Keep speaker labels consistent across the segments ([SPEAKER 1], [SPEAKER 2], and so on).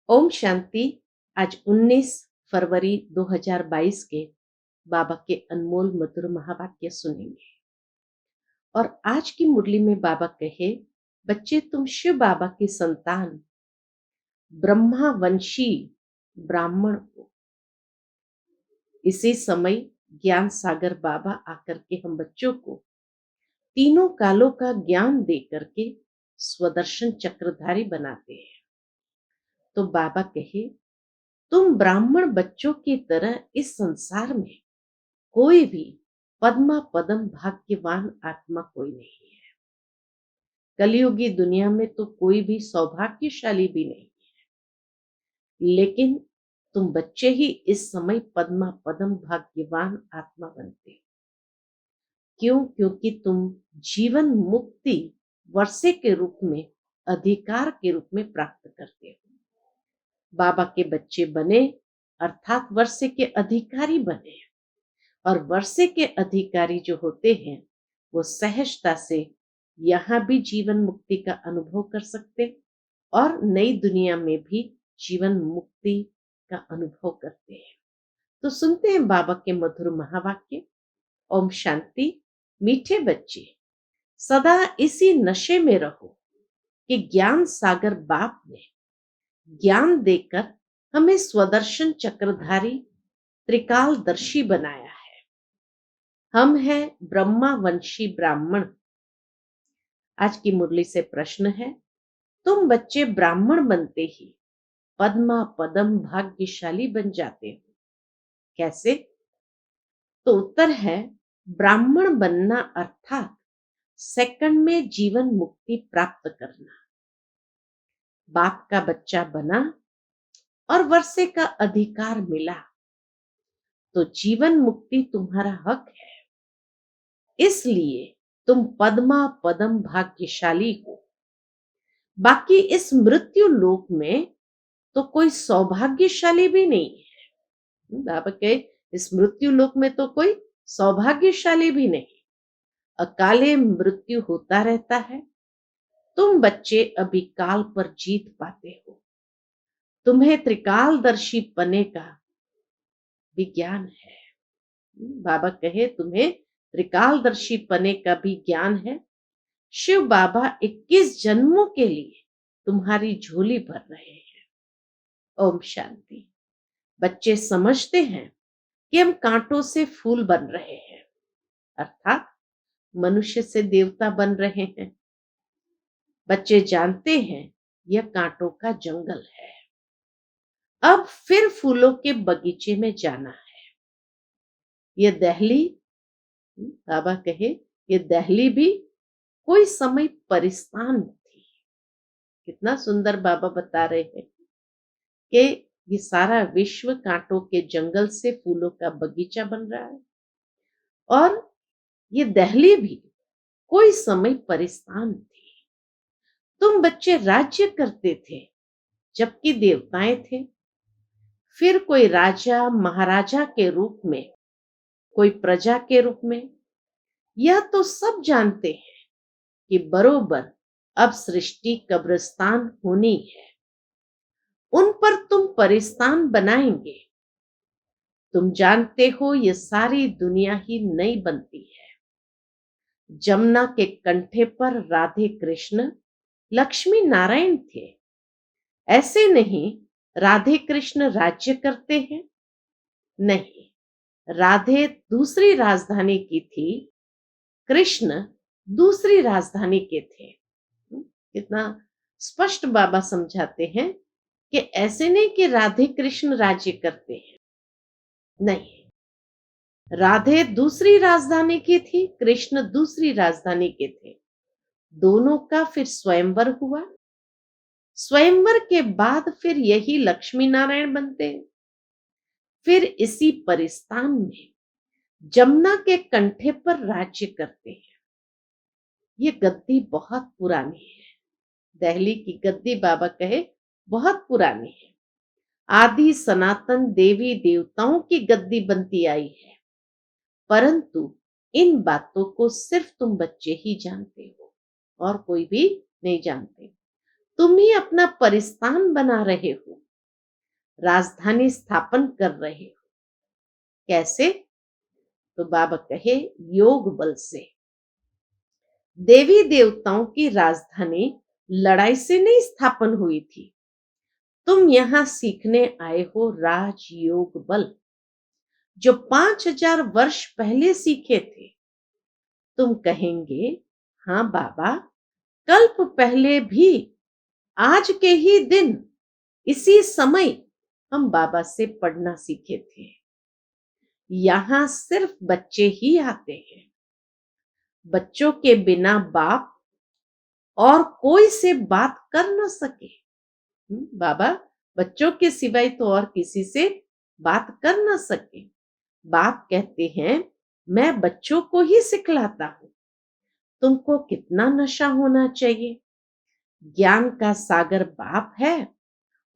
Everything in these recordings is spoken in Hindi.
[SPEAKER 1] ओम शांति। आज 19 फरवरी 2022 के बाबा के अनमोल मधुर महावाक्य सुनेंगे। और आज की मुरली में बाबा कहे, बच्चे तुम शिव बाबा की संतान ब्रह्मा वंशी ब्राह्मण हो। इसी समय ज्ञान सागर बाबा आकर के हम बच्चों को तीनों कालों का ज्ञान दे करके स्वदर्शन चक्रधारी बनाते हैं। तो बाबा कहे, तुम ब्राह्मण बच्चों की तरह इस संसार में कोई भी पद्मा पदम भाग्यवान आत्मा कोई नहीं है। कलयुगी दुनिया में तो कोई भी सौभाग्यशाली भी नहीं है, लेकिन तुम बच्चे ही इस समय पद्मा पदम भाग्यवान आत्मा बनते हो। क्यों? क्योंकि तुम जीवन मुक्ति वर्षे के रूप में, अधिकार के रूप में प्राप्त करते हो। बाबा के बच्चे बने अर्थात वर्षे के अधिकारी बने, और वर्षे के अधिकारी जो होते हैं वो सहजता से यहाँ भी जीवन मुक्ति का अनुभव कर सकते और नई दुनिया में भी जीवन मुक्ति का अनुभव करते हैं। तो सुनते हैं बाबा के मधुर महावाक्य। ओम शांति। मीठे बच्चे, सदा इसी नशे में रहो कि ज्ञान सागर बाप ने ज्ञान देकर हमें स्वदर्शन चक्रधारी त्रिकालदर्शी बनाया है। हम हैं ब्रह्मा वंशी ब्राह्मण। आज की मुरली से प्रश्न है, तुम बच्चे ब्राह्मण बनते ही पद्मा पदम भाग्यशाली बन जाते हो, कैसे? तो उत्तर है, ब्राह्मण बनना अर्थात सेकंड में जीवन मुक्ति प्राप्त करना। बाप का बच्चा बना और वर्षे का अधिकार मिला तो जीवन मुक्ति तुम्हारा हक है। इसलिए तुम पद्मा पदम भाग्यशाली हो। बाकी इस मृत्यु लोक में तो कोई सौभाग्यशाली भी नहीं है। बाबा कहे, इस मृत्यु लोक में तो कोई सौभाग्यशाली भी नहीं। अकाले मृत्यु होता रहता है। तुम बच्चे अभी काल पर जीत पाते हो। तुम्हें त्रिकालदर्शी पने का विज्ञान है। बाबा कहे, तुम्हें त्रिकालदर्शी पने का भी ज्ञान है। शिव बाबा 21 जन्मों के लिए तुम्हारी झोली भर रहे हैं। ओम शांति। बच्चे समझते हैं कि हम कांटों से फूल बन रहे हैं, अर्थात मनुष्य से देवता बन रहे हैं। बच्चे जानते हैं यह कांटों का जंगल है। अब फिर फूलों के बगीचे में जाना है। यह दहली, बाबा कहे, यह दहली भी कोई समय परिस्तान थी। कितना सुंदर बाबा बता रहे हैं कि ये सारा विश्व कांटों के जंगल से फूलों का बगीचा बन रहा है, और ये दहली भी कोई समय परिस्तान थी। तुम बच्चे राज्य करते थे जबकि देवताएं थे। फिर कोई राजा महाराजा के रूप में, कोई प्रजा के रूप में। यह तो सब जानते हैं कि बरोबर अब सृष्टि कब्रिस्तान होनी है। उन पर तुम परिस्तान बनाएंगे। तुम जानते हो ये सारी दुनिया ही नई बनती है। जमुना के कंठे पर राधे कृष्ण लक्ष्मी नारायण थे। ऐसे नहीं राधे कृष्ण राज्य करते हैं, नहीं। राधे दूसरी राजधानी की थी, कृष्ण दूसरी राजधानी के थे। कितना स्पष्ट बाबा समझाते हैं कि ऐसे नहीं कि राधे कृष्ण राज्य करते हैं, नहीं। राधे दूसरी राजधानी की थी, कृष्ण दूसरी राजधानी के थे। दोनों का फिर स्वयंवर हुआ। स्वयंवर के बाद फिर यही लक्ष्मी नारायण बनते हैं। फिर इसी परिस्तान में जमुना के कंठे पर राज्य करते हैं। ये गद्दी बहुत पुरानी है। दहली की गद्दी बाबा कहे बहुत पुरानी है। आदि सनातन देवी देवताओं की गद्दी बनती आई है, परंतु इन बातों को सिर्फ तुम बच्चे ही जानते हो और कोई भी नहीं जानते। तुम ही अपना परिस्तान बना रहे हो। राजधानी स्थापन कर रहे हो। कैसे? तो बाबा कहे, योग बल से। देवी देवताओं की राजधानी लड़ाई से नहीं स्थापन हुई थी। तुम यहां सीखने आए हो राजयोग बल, जो 5000 वर्ष पहले सीखे थे। तुम कहेंगे, हाँ बाबा, कल्प पहले भी आज के ही दिन इसी समय हम बाबा से पढ़ना सीखे थे। यहां सिर्फ बच्चे ही आते हैं। बच्चों के बिना बाप और कोई से बात कर न सके। बाबा बच्चों के सिवाय तो और किसी से बात कर न सके। बाप कहते हैं, मैं बच्चों को ही सिखलाता हूं। तुमको कितना नशा होना चाहिए। ज्ञान का सागर बाप है,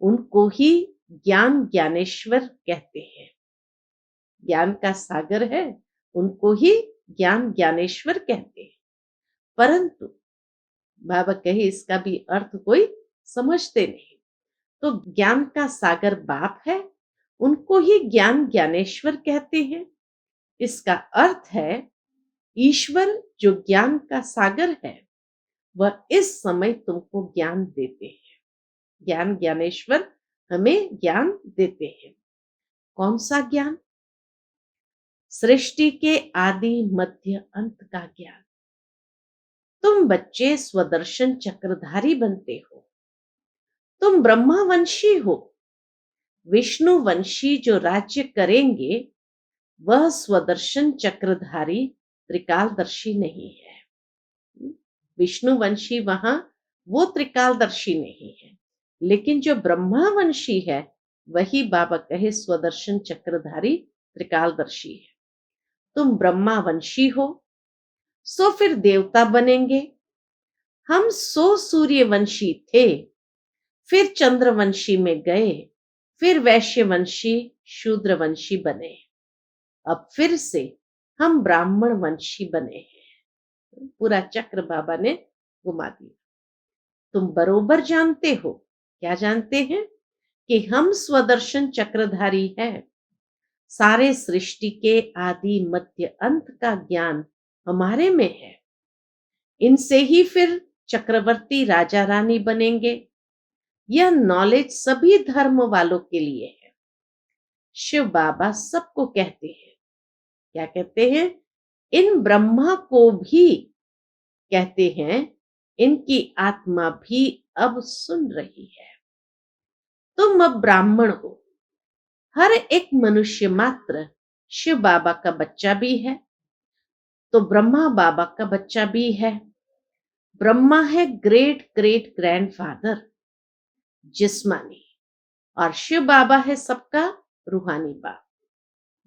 [SPEAKER 1] उनको ही ज्ञान ज्ञानेश्वर कहते हैं। ज्ञान का सागर है, उनको ही ज्ञान ज्ञानेश्वर कहते हैं। परंतु बाबा कहे इसका भी अर्थ कोई समझते नहीं। तो ज्ञान का सागर बाप है, उनको ही ज्ञान ज्ञानेश्वर कहते हैं। इसका अर्थ है ईश्वर जो ज्ञान का सागर है, वह इस समय तुमको ज्ञान देते हैं। ज्ञान ज्ञानेश्वर हमें ज्ञान देते हैं। कौन सा ज्ञान? सृष्टि के आदि मध्य अंत का ज्ञान। तुम बच्चे स्वदर्शन चक्रधारी बनते हो। तुम ब्रह्मावंशी हो। विष्णुवंशी जो राज्य करेंगे वह स्वदर्शन चक्रधारी त्रिकालदर्शी नहीं है। विष्णुवंशी वहां वो त्रिकालदर्शी नहीं है, लेकिन जो ब्रह्मावंशी है वही बाबा कहे स्वदर्शन चक्रधारी त्रिकालदर्शी है। तुम ब्रह्मावंशी हो, सो फिर देवता बनेंगे। हम 100 सूर्यवंशी थे, फिर चंद्रवंशी में गए, फिर वैश्यवंशी शूद्रवंशी बने। अब फिर से हम ब्राह्मण वंशी बने हैं। पूरा चक्र बाबा ने घुमा दिया। तुम बरोबर जानते हो। क्या जानते हैं? कि हम स्वदर्शन चक्रधारी हैं। सारे सृष्टि के आदि मध्य अंत का ज्ञान हमारे में है। इनसे ही फिर चक्रवर्ती राजा रानी बनेंगे। यह नॉलेज सभी धर्म वालों के लिए है। शिव बाबा सबको कहते हैं। क्या कहते हैं? इन ब्रह्मा को भी कहते हैं, इनकी आत्मा भी अब सुन रही है। तुम अब ब्राह्मण हो। हर एक मनुष्य मात्र शिव बाबा का बच्चा भी है, तो ब्रह्मा बाबा का बच्चा भी है। ब्रह्मा है ग्रेट ग्रेट ग्रैंडफादर जिस्मानी, और शिव बाबा है सबका रूहानी बाप।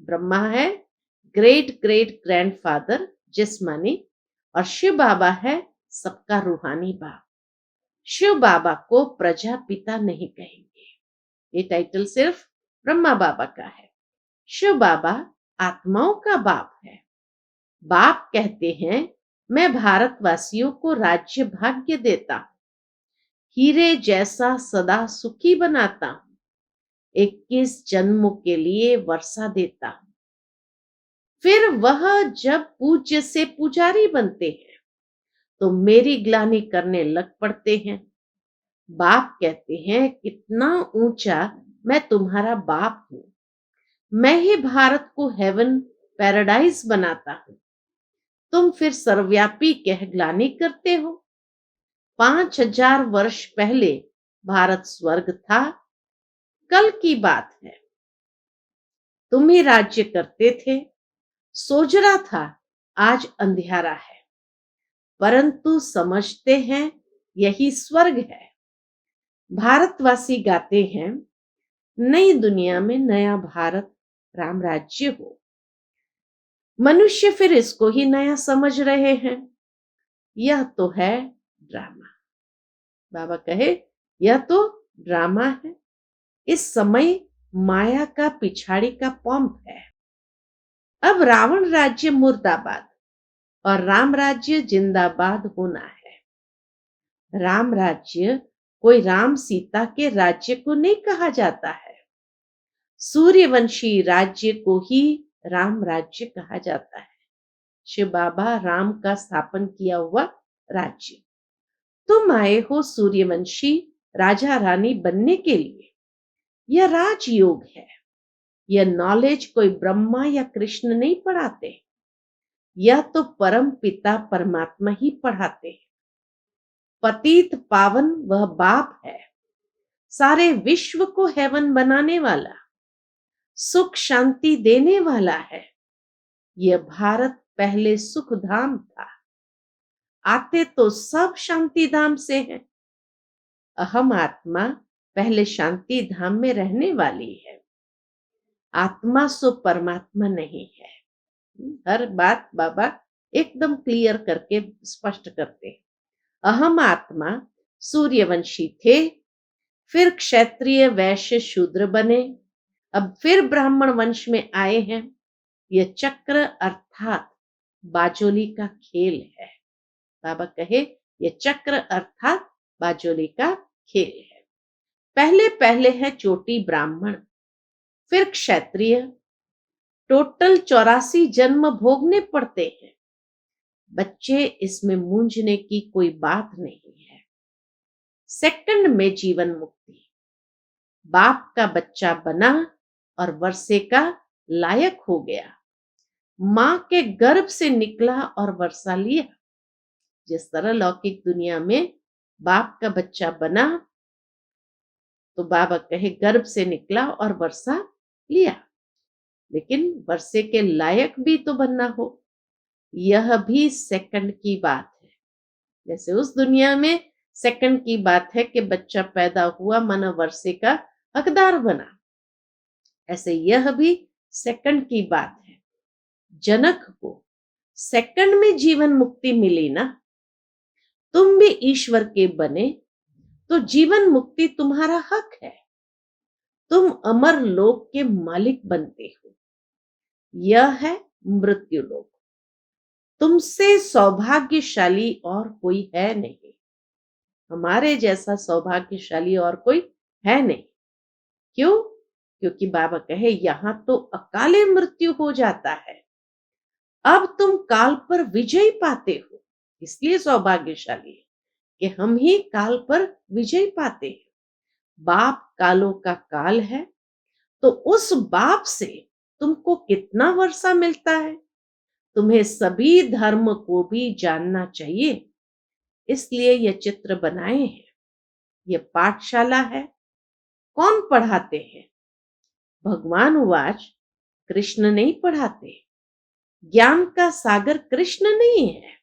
[SPEAKER 1] ब्रह्मा है ग्रेट ग्रेट ग्रैंडफादर जिस्मानी, और शिव बाबा है सबका रूहानी बाप। शिव बाबा को प्रजापिता नहीं कहेंगे, ये टाइटल सिर्फ ब्रह्मा बाबा का है। शिव बाबा आत्माओं का बाप है। बाप कहते हैं, मैं भारतवासियों को राज्य भाग्य देता हूं, हीरे जैसा सदा सुखी बनाता हूं, 21 जन्मों के लिए वर्षा देता हूं। फिर वह जब पूज्य से पुजारी बनते हैं तो मेरी ग्लानि करने लग पड़ते हैं। बाप कहते हैं, कितना ऊंचा मैं तुम्हारा बाप हूं। मैं ही भारत को हेवन पैराडाइज बनाता हूं। तुम फिर सर्वव्यापी कह ग्लानि करते हो। 5000 वर्ष पहले भारत स्वर्ग था, कल की बात है। तुम ही राज्य करते थे। सोजरा था, आज अंधियारा है। परंतु समझते हैं यही स्वर्ग है। भारतवासी गाते हैं, नई दुनिया में नया भारत राम राज्य हो। मनुष्य फिर इसको ही नया समझ रहे हैं। यह तो है ड्रामा। बाबा कहे, यह तो ड्रामा है। इस समय माया का पिछाड़ी का पंप है। अब रावण राज्य मुर्दाबाद और राम राज्य जिंदाबाद होना है। राम राज्य कोई राम सीता के राज्य को नहीं कहा जाता है। सूर्यवंशी राज्य को ही राम राज्य कहा जाता है। शिव बाबा राम का स्थापन किया हुआ राज्य। तुम आए हो सूर्यवंशी राजा रानी बनने के लिए। यह राजयोग है। यह नॉलेज कोई ब्रह्मा या कृष्ण नहीं पढ़ाते, यह तो परम पिता परमात्मा ही पढ़ाते हैं। पतित पावन वह बाप है, सारे विश्व को हेवन बनाने वाला, सुख शांति देने वाला है। यह भारत पहले सुख धाम था, आते तो सब शांति धाम से हैं। अहम आत्मा पहले शांति धाम में रहने वाली है। आत्मा सो परमात्मा नहीं है। हर बात बाबा एकदम क्लियर करके स्पष्ट करते हैं। अहम आत्मा सूर्यवंशी थे, फिर क्षत्रिय वैश्य शूद्र बने, अब फिर ब्राह्मण वंश में आए हैं। यह चक्र अर्थात बाजोली का खेल है। बाबा कहे यह चक्र अर्थात बाजोली का खेल है। पहले पहले है चोटी ब्राह्मण, फिर क्षत्रिय। टोटल 84 जन्म भोगने पड़ते हैं। बच्चे, इसमें मूंझने की कोई बात नहीं है। सेकंड में जीवन मुक्ति। बाप का बच्चा बना और वर्षे का लायक हो गया, मां के गर्भ से निकला और वर्षा लिया। जिस तरह लौकिक दुनिया में बाप का बच्चा बना तो बाबा कहे गर्भ से निकला और वर्षा लिया, लेकिन वर्षे के लायक भी तो बनना हो। यह भी सेकंड की बात है। जैसे उस दुनिया में सेकंड की बात है कि बच्चा पैदा हुआ, माना वर्षे का हकदार बना, ऐसे यह भी सेकंड की बात है। जनक को सेकंड में जीवन मुक्ति मिली ना। तुम भी ईश्वर के बने तो जीवन मुक्ति तुम्हारा हक है। तुम अमर लोक के मालिक बनते हो। यह है मृत्यु लोक। तुमसे सौभाग्यशाली और कोई है नहीं। हमारे जैसा सौभाग्यशाली और कोई है नहीं। क्यों? क्योंकि बाबा कहे यहां तो अकाले मृत्यु हो जाता है। अब तुम काल पर विजय पाते हो, इसलिए सौभाग्यशाली है कि हम ही काल पर विजय पाते हैं। बाप कालों का काल है, तो उस बाप से तुमको कितना वर्षा मिलता है। तुम्हें सभी धर्म को भी जानना चाहिए, इसलिए यह चित्र बनाए हैं। यह पाठशाला है। कौन पढ़ाते हैं? भगवान उवाच, कृष्ण नहीं पढ़ाते। ज्ञान का सागर कृष्ण नहीं है,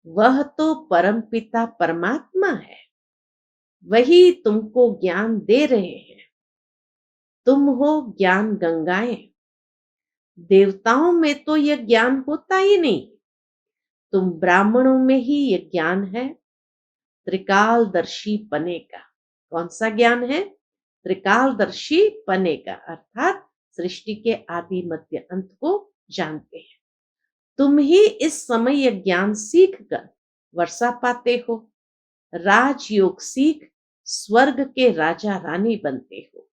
[SPEAKER 1] वह तो परमपिता परमात्मा है। वही तुमको ज्ञान दे रहे हैं। तुम हो ज्ञान गंगाएं। देवताओं में तो यह ज्ञान होता ही नहीं। तुम ब्राह्मणों में ही यह ज्ञान है, त्रिकालदर्शी पने का। कौन सा ज्ञान है? त्रिकालदर्शी पने का, अर्थात सृष्टि के आदि मध्य अंत को जानते हैं। तुम ही इस समय यह ज्ञान सीख कर वर्षा पाते हो। राजयोग सीख स्वर्ग के राजा रानी बनते हो।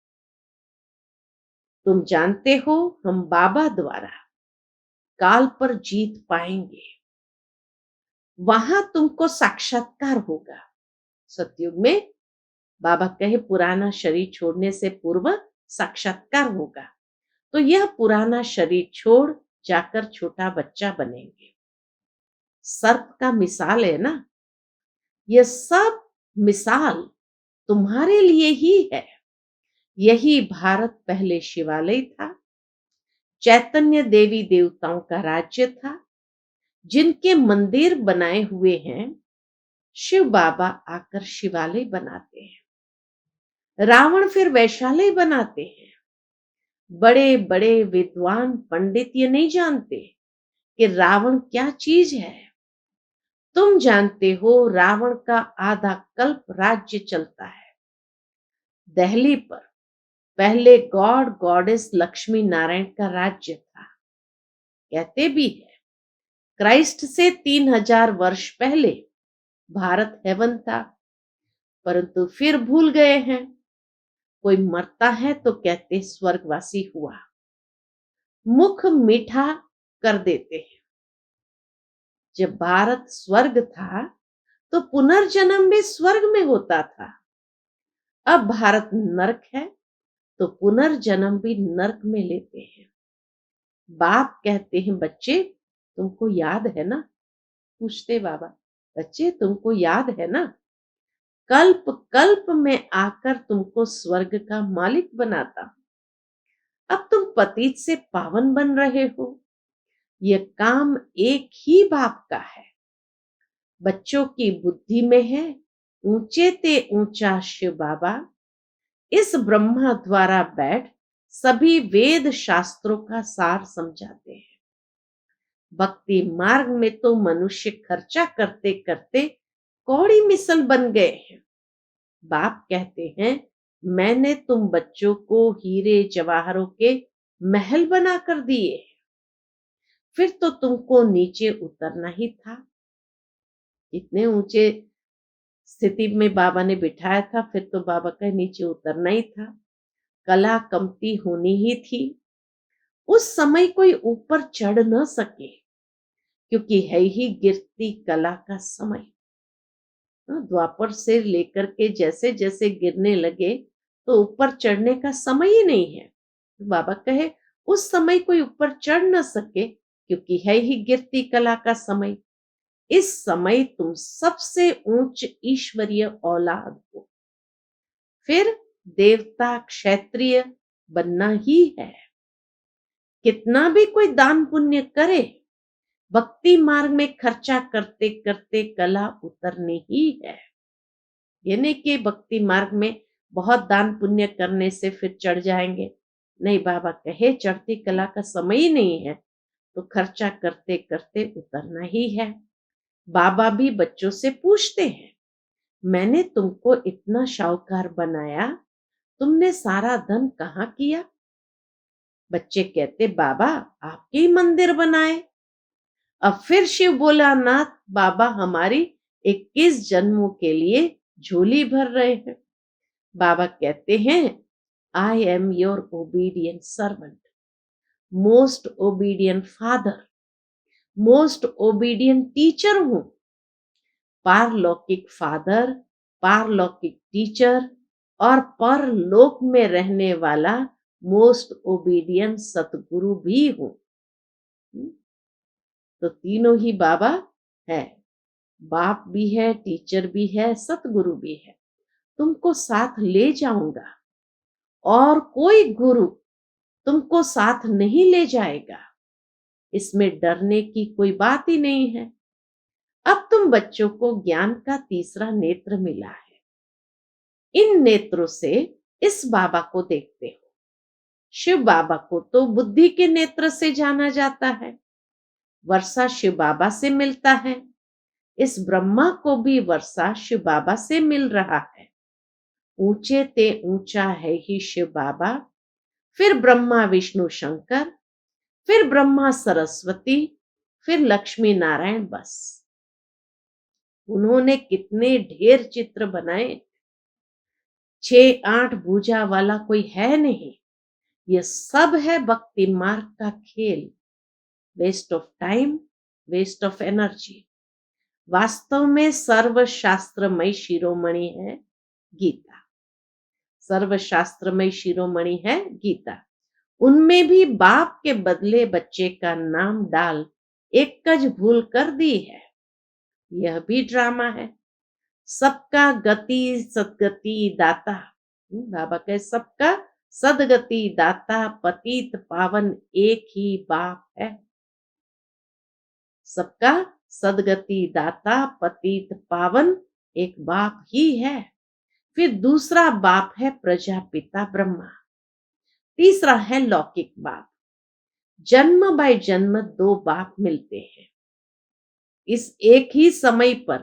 [SPEAKER 1] तुम जानते हो हम बाबा द्वारा काल पर जीत पाएंगे। वहां तुमको साक्षात्कार होगा। सतयुग में बाबा कहे पुराना शरीर छोड़ने से पूर्व साक्षात्कार होगा। तो यह पुराना शरीर छोड़ जाकर छोटा बच्चा बनेंगे। सर्प का मिसाल है ना। यह सब मिसाल तुम्हारे लिए ही है। यही भारत पहले शिवालय था, चैतन्य देवी देवताओं का राज्य था, जिनके मंदिर बनाए हुए हैं। शिव बाबा आकर शिवालय बनाते हैं, रावण फिर वैशालय बनाते हैं। बड़े बड़े विद्वान पंडित ये नहीं जानते कि रावण क्या चीज है। तुम जानते हो रावण का आधा कल्प राज्य चलता है। दिल्ली पर पहले गॉड गॉडेस लक्ष्मी नारायण का राज्य था। कहते भी है क्राइस्ट से 3000 वर्ष पहले भारत हेवन था, परंतु फिर भूल गए हैं। कोई मरता है तो कहते स्वर्गवासी हुआ, मुख मीठा कर देते हैं। जब भारत स्वर्ग था तो पुनर्जन्म भी स्वर्ग में होता था। अब भारत नरक है तो पुनर्जन्म भी नरक में लेते हैं। बाप कहते हैं, बच्चे तुमको याद है ना? पूछते बाबा, बच्चे तुमको याद है ना? कल्प कल्प में आकर तुमको स्वर्ग का मालिक बनाता हूं। अब तुम पतित से पावन बन रहे हो। यह काम एक ही बाप का है। बच्चों की बुद्धि में है ऊंचे ते ऊंचा शिव बाबा। इस ब्रह्मा द्वारा बैठ सभी वेद शास्त्रों का सार समझाते हैं। भक्ति मार्ग में तो मनुष्य खर्चा करते करते कौड़ी मिसल बन गए हैं। बाप कहते हैं, मैंने तुम बच्चों को हीरे जवाहरों के महल बनाकर दिए, फिर तो तुमको नीचे उतरना ही था। इतने ऊंचे स्थिति में बाबा ने बिठाया था, फिर तो बाबा का नीचे उतरना ही था। कला कमती होनी ही थी। उस समय कोई ऊपर चढ़ न सके, क्योंकि है ही गिरती कला का समय। द्वापर से लेकर के जैसे जैसे गिरने लगे तो ऊपर चढ़ने का समय ही नहीं है। बाबा कहे उस समय कोई ऊपर चढ़ न सके, क्योंकि है ही गिरती कला का समय। इस समय तुम सबसे ऊंच ईश्वरीय औलाद हो। फिर देवता क्षत्रिय बनना ही है। कितना भी कोई दान पुण्य करे, भक्ति मार्ग में खर्चा करते करते कला उतरनी ही है। ये नहीं कि भक्ति मार्ग में बहुत दान पुण्य करने से फिर चढ़ जाएंगे। नहीं, बाबा कहे चढ़ती कला का समय ही नहीं है, तो खर्चा करते करते उतरना ही है। बाबा भी बच्चों से पूछते हैं, मैंने तुमको इतना शाहूकार बनाया, तुमने सारा धन कहाँ किया? बच्चे कहते, बाबा आपके ही मंदिर बनाए। अब फिर शिव बोला, नाथ बाबा हमारी 21 जन्मों के लिए झोली भर रहे हैं। बाबा कहते हैं, I am your obedient servant, most obedient father, most obedient teacher हूं। पारलौकिक फादर, पारलौकिक टीचर और परलोक में रहने वाला मोस्ट ओबीडियंट सतगुरु भी हूं। तो तीनों ही बाबा है। बाप भी है, टीचर भी है, सतगुरु भी है। तुमको साथ ले जाऊंगा और कोई गुरु तुमको साथ नहीं ले जाएगा। इसमें डरने की कोई बात ही नहीं है। अब तुम बच्चों को ज्ञान का तीसरा नेत्र मिला है। इन नेत्रों से इस बाबा को देखते हो। शिव बाबा को तो बुद्धि के नेत्र से जाना जाता है। वर्षा शिव बाबा से मिलता है। इस ब्रह्मा को भी वर्षा शिव बाबा से मिल रहा है। ऊंचे ते ऊंचा है ही शिव बाबा, फिर ब्रह्मा विष्णु शंकर, फिर ब्रह्मा सरस्वती, फिर लक्ष्मी नारायण। बस उन्होंने कितने ढेर चित्र बनाए। 6-8 भुजा वाला कोई है नहीं। ये सब है भक्ति मार्ग का खेल। Waste of time, waste of energy. वास्तव में सर्वशास्त्रमय शिरोमणि है गीता। सर्वशास्त्रमय शिरोमणि है गीता। उनमें भी बाप के बदले बच्चे का नाम डाल एक कज भूल कर दी है। यह भी ड्रामा है। सबका गति सदगति दाता। बाबा कहे सबका सदगति दाता पतित पावन एक ही बाप है। सबका सदगति दाता पतित पावन एक बाप ही है। फिर दूसरा बाप है प्रजापिता ब्रह्मा। तीसरा है लौकिक बाप। जन्म बाय जन्म 2 बाप मिलते हैं। इस एक ही समय पर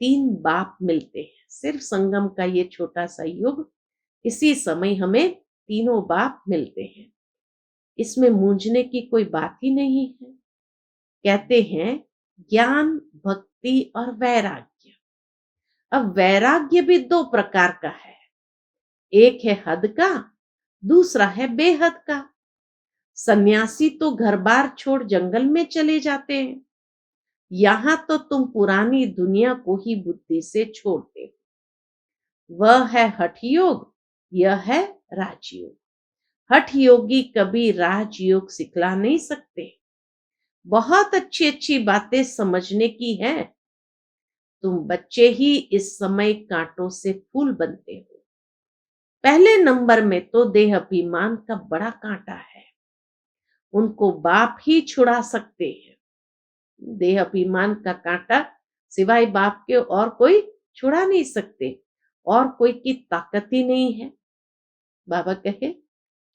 [SPEAKER 1] 3 बाप मिलते हैं। सिर्फ संगम का ये छोटा सा युग, इसी समय हमें तीनों बाप मिलते हैं। इसमें मूंझने की कोई बात ही नहीं है। कहते हैं ज्ञान, भक्ति और वैराग्य। अब वैराग्य भी 2 प्रकार का है। एक है हद का, दूसरा है बेहद का। सन्यासी तो घर बार छोड़ जंगल में चले जाते हैं, यहां तो तुम पुरानी दुनिया को ही बुद्धि से छोड़ते हो। वह है हठ योग, यह है राजयोग। हठ योगी कभी राजयोग सिखला नहीं सकते। बहुत अच्छी अच्छी बातें समझने की है। तुम बच्चे ही इस समय कांटों से फूल बनते हो। पहले नंबर में तो देह अभिमान का बड़ा कांटा है, उनको बाप ही छुड़ा सकते हैं। देह अभिमान का कांटा सिवाय बाप के और कोई छुड़ा नहीं सकते, और कोई की ताकत ही नहीं है। बाबा कहे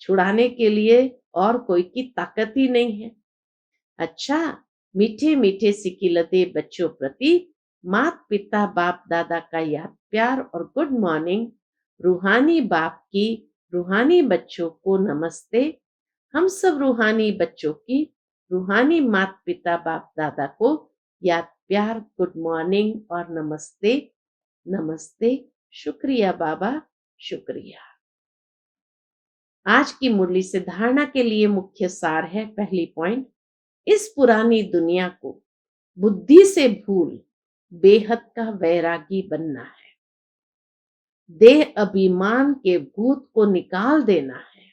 [SPEAKER 1] छुड़ाने के लिए और कोई की ताकत ही नहीं है। अच्छा, मीठे मीठे सिकिलते बच्चों प्रति माता पिता बाप दादा का याद प्यार और गुड मॉर्निंग। रूहानी बाप की रूहानी बच्चों को नमस्ते। हम सब रूहानी बच्चों की रूहानी माता पिता बाप दादा को याद प्यार गुड मॉर्निंग और नमस्ते। नमस्ते। शुक्रिया बाबा, शुक्रिया। आज की मुरली से धारणा के लिए मुख्य सार है। पहली पॉइंट, इस पुरानी दुनिया को बुद्धि से भूल बेहद का वैरागी बनना है। देह अभिमान के भूत को निकाल देना है।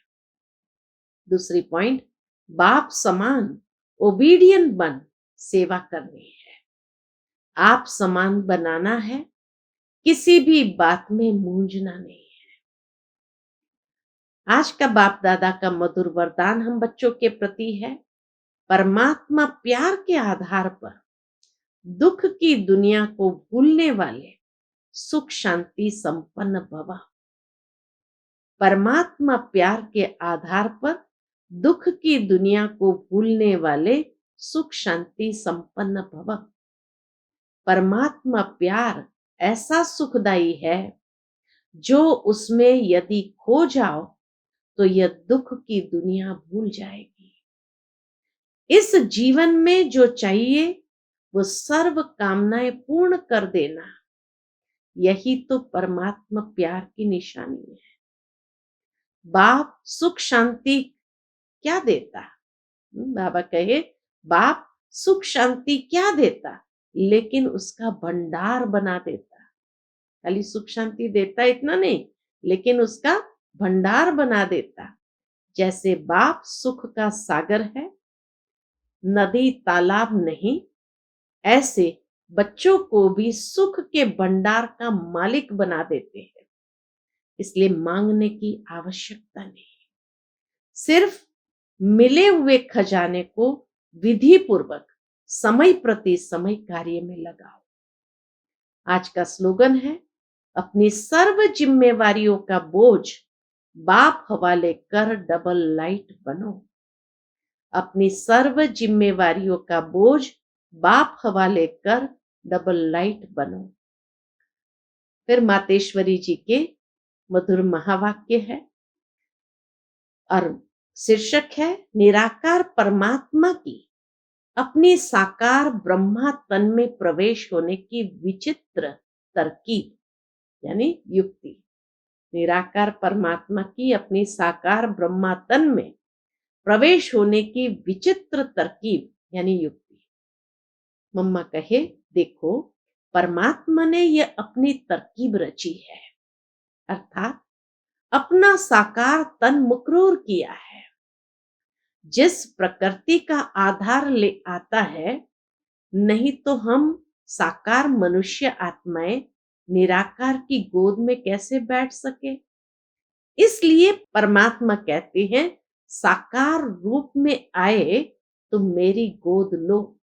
[SPEAKER 1] दूसरी पॉइंट, बाप समान ओबीडियंट बन सेवा करनी है। आप समान बनाना है, किसी भी बात में मूंझना नहीं है। आज का बाप दादा का मधुर वरदान हम बच्चों के प्रति है। परमात्मा प्यार के आधार पर दुख की दुनिया को भूलने वाले सुख शांति संपन्न भव। परमात्मा प्यार के आधार पर दुख की दुनिया को भूलने वाले सुख शांति संपन्न भव। परमात्मा प्यार ऐसा सुखदाई है, जो उसमें यदि खो जाओ तो यह दुख की दुनिया भूल जाएगी। इस जीवन में जो चाहिए वो सर्व कामनाएं पूर्ण कर देना, यही तो परमात्मा प्यार की निशानी है। बाप सुख शांति क्या देता? बाबा कहे बाप सुख शांति क्या देता, लेकिन उसका भंडार बना देता। खाली सुख शांति देता इतना नहीं, लेकिन उसका भंडार बना देता। जैसे बाप सुख का सागर है, नदी तालाब नहीं, ऐसे बच्चों को भी सुख के भंडार का मालिक बना देते हैं। इसलिए मांगने की आवश्यकता नहीं, सिर्फ मिले हुए खजाने को विधि पूर्वक समय प्रति समय कार्य में लगाओ। आज का स्लोगन है, अपनी सर्व जिम्मेवारियों का बोझ बाप हवाले कर डबल लाइट बनो। अपनी सर्व जिम्मेवारियों का बोझ बाप हवाले कर डबल लाइट बनो। फिर मातेश्वरी जी के मधुर महावाक्य है और शीर्षक है, निराकार परमात्मा की अपनी साकार ब्रह्मा तन में प्रवेश होने की विचित्र तरकीब, यानी युक्ति। निराकार परमात्मा की अपनी साकार ब्रह्मा तन में प्रवेश होने की विचित्र तरकीब यानी युक्ति। मम्मा कहे देखो, परमात्मा ने यह अपनी तरकीब रची है, अर्थात अपना साकार तन मुकरूर किया है। जिस प्रकृति का आधार ले आता है, नहीं तो हम साकार मनुष्य आत्माएं निराकार की गोद में कैसे बैठ सके। इसलिए परमात्मा कहते हैं, साकार रूप में आए तो मेरी गोद लो।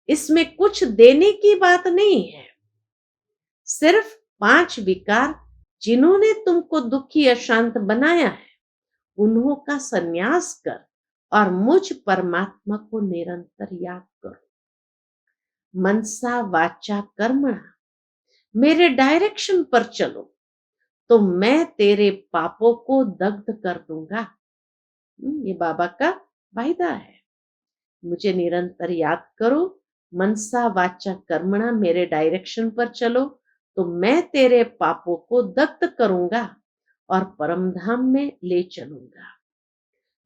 [SPEAKER 1] इसमें कुछ देने की बात नहीं है, सिर्फ 5 विकार जिन्होंने तुमको दुखी अशांत बनाया है, उन्हों का संन्यास कर और मुझ परमात्मा को निरंतर याद करो। मनसा वाचा कर्मणा मेरे डायरेक्शन पर चलो तो मैं तेरे पापों को दग्ध कर दूंगा। ये बाबा का वायदा है। मुझे निरंतर याद करो, मनसा वाचा कर्मणा मेरे डायरेक्शन पर चलो तो मैं तेरे पापों को दग्ध करूंगा और परमधाम में ले चलूंगा।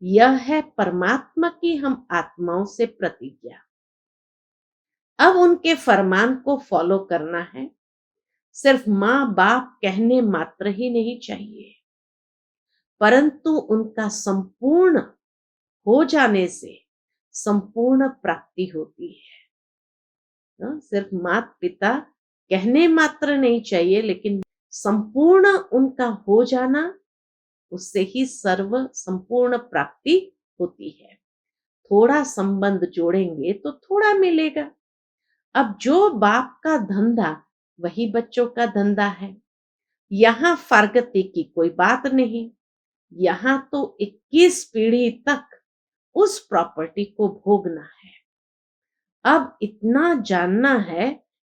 [SPEAKER 1] यह है परमात्मा की हम आत्माओं से प्रतिज्ञा। अब उनके फरमान को फॉलो करना है। सिर्फ माँ बाप कहने मात्र ही नहीं चाहिए, परंतु उनका संपूर्ण हो जाने से संपूर्ण प्राप्ति होती है। सिर्फ माता पिता कहने मात्र नहीं चाहिए, लेकिन संपूर्ण उनका हो जाना, उससे ही सर्व संपूर्ण प्राप्ति होती है। थोड़ा संबंध जोड़ेंगे तो थोड़ा मिलेगा। अब जो बाप का धंधा वही बच्चों का धंधा है। यहाँ फारगती की कोई बात नहीं। यहाँ तो 21 पीढ़ी तक उस प्रॉपर्टी को भोगना है। अब इतना जानना है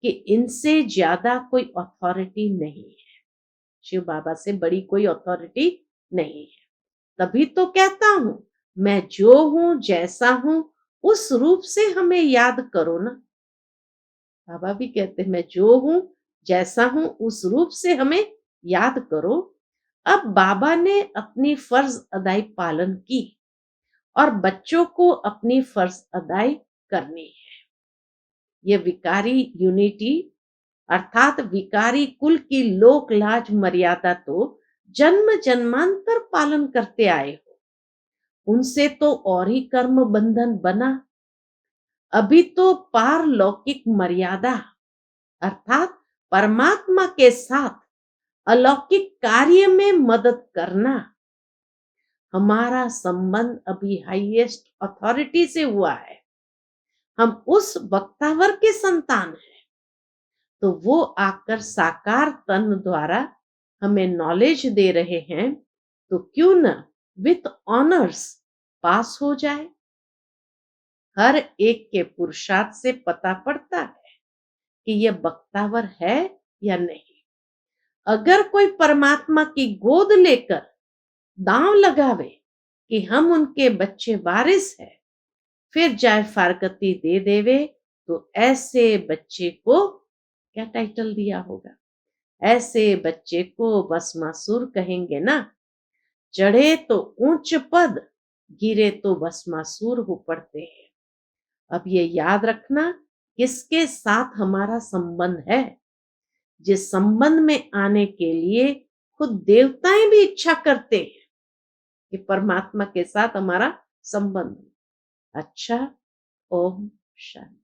[SPEAKER 1] कि इनसे ज्यादा कोई अथॉरिटी नहीं है। शिव बाबा से बड़ी कोई अथॉरिटी नहीं है। तभी तो कहता हूं, मैं जो हूं जैसा हूं उस रूप से हमें याद करो ना। बाबा भी कहते हैं, मैं जो हूं जैसा हूं उस रूप से हमें याद करो। अब बाबा ने अपनी फर्ज अदाई पालन की और बच्चों को अपनी फर्ज अदाई करनी है। ये विकारी यूनिटी अर्थात विकारी कुल की लोक लाज मर्यादा तो जन्म जन्मांतर पालन करते आए हो। उनसे तो और ही कर्म बंधन बना। अभी तो पारलौकिक मर्यादा अर्थात परमात्मा के साथ अलौकिक कार्य में मदद करना। हमारा संबंध अभी हाईएस्ट अथॉरिटी से हुआ है। हम उस वक्तावर के संतान हैं, तो वो आकर साकार तन द्वारा हमें नॉलेज दे रहे हैं, तो क्यों न विथ ऑनर्स पास हो जाए। हर एक के पुरुषार्थ से पता पड़ता है कि यह वक्तावर है या नहीं। अगर कोई परमात्मा की गोद लेकर दांव लगावे कि हम उनके बच्चे वारिस हैं, फिर जाए फारकती दे देवे, तो ऐसे बच्चे को क्या टाइटल दिया होगा? ऐसे बच्चे को भस्मासुर कहेंगे ना। चढ़े तो ऊंच पद, गिरे तो भस्मासुर हो पड़ते हैं। अब ये याद रखना किसके साथ हमारा संबंध है। जिस संबंध में आने के लिए खुद देवताएं भी इच्छा करते हैं कि परमात्मा के साथ हमारा संबंध। अच्छा, ओम शांति।